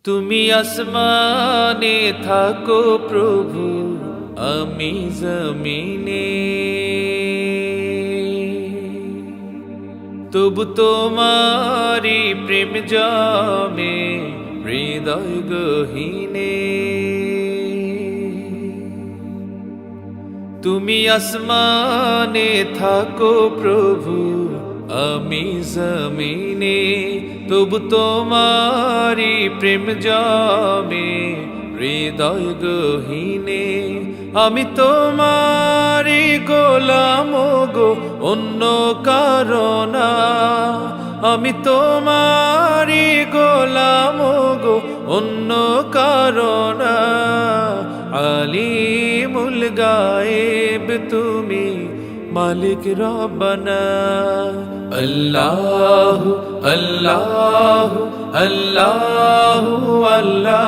তুমি আসমানে থাকো প্রভু, আমি জমিনে, তবু তোমারি প্রেম জমে হৃদয় গহীনে। তুমি আসমানে থাকো প্রভু, আমি জমিনে, তবু তোমারি প্রেম জমে হৃদয় গহীনে। আমি তোমারি গোলাম গো, অন্য কারণা। আমি তোমারি গোলাম গো, অন্য কারণা। আলিমুল গায়েব তুমি, মালিক রব্বানা। আল্লাহ আল্লাহ আল্লাহ আল্লাহ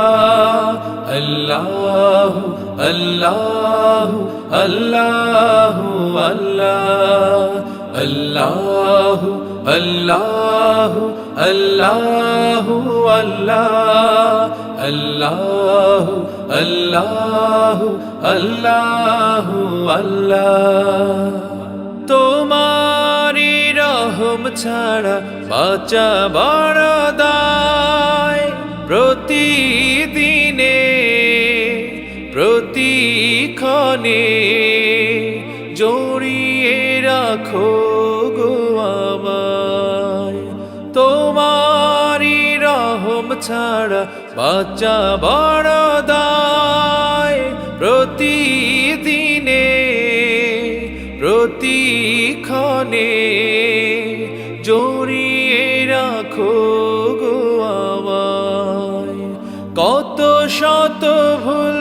আল্লাহ আল্লাহ আল্লাহ আল্লাহ আল্লাহ আল্লাহ আল্লাহ আল্লাহ আল্লাহ আল্লাহ আল্লাহ। তোমারি রহম ছাড়া বাঁচা বড় দায়, প্রতিদিনে প্রতিক্ষণে জড়িয়ে রাখো গো আমায়। তোমারি রহম ছাড়া বাঁচা বড় দায়, প্রতিদিনে প্রতিক্ষণে জড়িয়ে রাখো গো আমায়। কত শত ভুল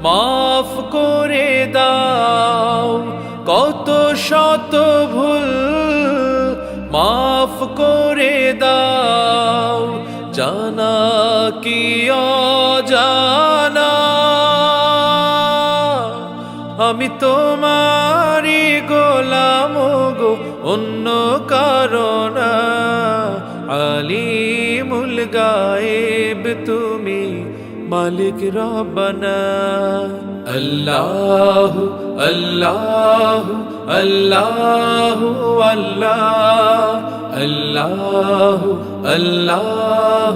মাফ করে দাও, কত শত ভুল মাফ করে দাও, জানা কি অজানা। আমি তোমারি গোলাম গো, অন্য কারণা। আলিমুল গায়েব তুমি, মালিক রব্বানা। আল্লাহ আল্লাহ আল্লাহ আল্লাহ আল্লাহ আল্লাহ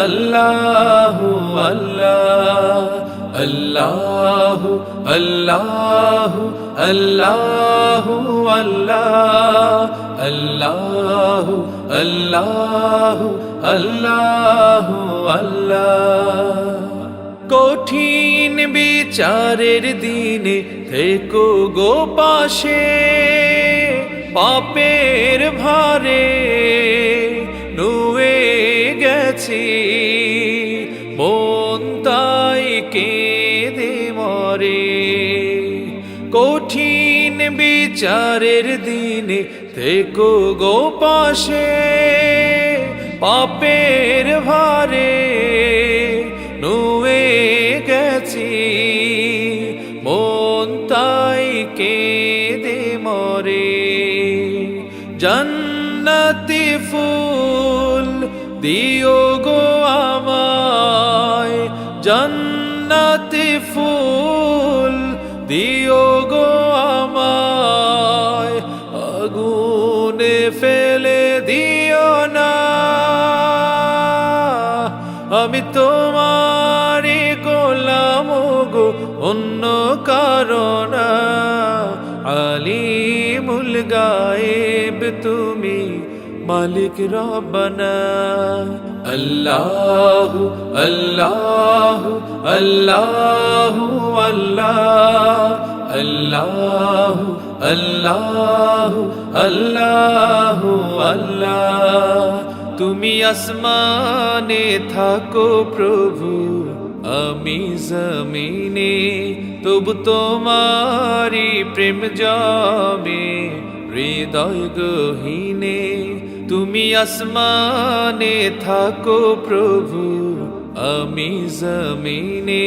আল্লাহ আল্লাহ আল্লাহ আল্লাহ আল্লাহ আল্লাহ আল্লাহ আল্লাহ। কঠিন বিচারের দিনে থেকো গো পাশে, পাপের ভারে নুয়ে গেছি মন, তাই কেঁদে মরে। কঠিন বিচারের দিনে থেকো গো পাশে, পাপের ভারে নুয়ে গেছি মন, তাই কেঁদে মরে। জান্নাতি ফুল দিও গো আমায়, জান্নাতি ফুল দিও গো আমায়, আগুনে ফেলে দিও না। আমি তোমারি গোলাম গো, অন্য কারণা। আলিমুল গায়েব তুমি, মালিক রব্বানা। আল্লাহ আল্লাহ আল্লাহ আল্লাহ আল্লাহ আল্লাহ আল্লাহ আল্লাহ। তুমি আসমানে থাকো প্রভু, আমি জমিনে, তবু তোমারি প্রেম জমে হৃদয় গহীনে। তুমি আসমানে থাকো প্রভু, আমি জমিনে,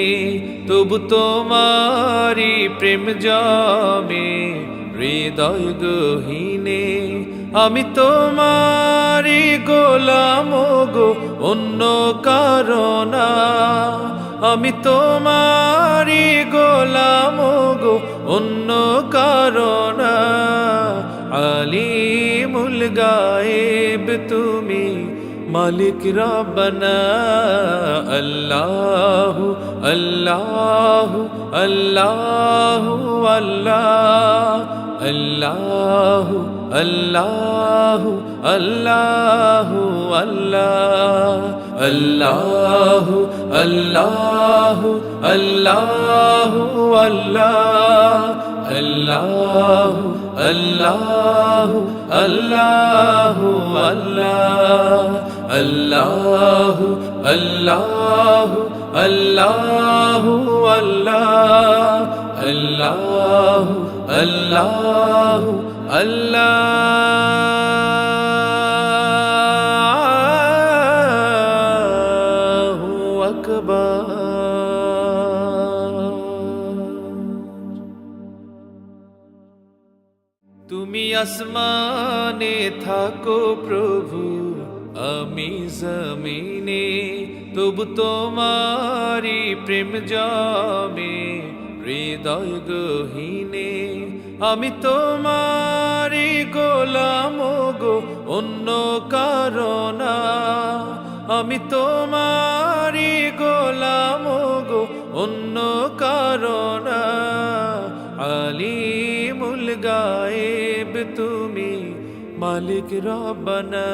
তবু তোমারি প্রেম জমে হৃদয় গহীনে আমি তোমারি গোলাম গো, অন্য কারণা। আমি তোমারি গোলাম গো, অন্য কারণা। আলিমুল গায়েব তুমি, মালিক রব্বানা। আল্লাহু আল্লাহু আল্লাহু আল্লাহ, আল্লাহু আল্লাহু আল্লাহু আল্লাহ, আল্লাহু আল্লাহু আল্লাহু আল্লাহ, আল্লাহু আল্লাহু আল্লাহু আল্লাহ, আল্লাহু আল্লাহু আল্লাহু আল্লাহ, আল্লাহু আল্লাহু আল্লাহু আকবার। তুমি আসমানে থাকো প্রভু, আমি জমিনে, তবু তোমারি প্রেম জমে হৃদয় গহীনে। আমি তোমারি গোলাম গো, অন্য কারণা। আমি তোমারি গোলাম গো, অন্য কারণা। আলিমুল গায়েব তুমি, মালিক রব্বানা।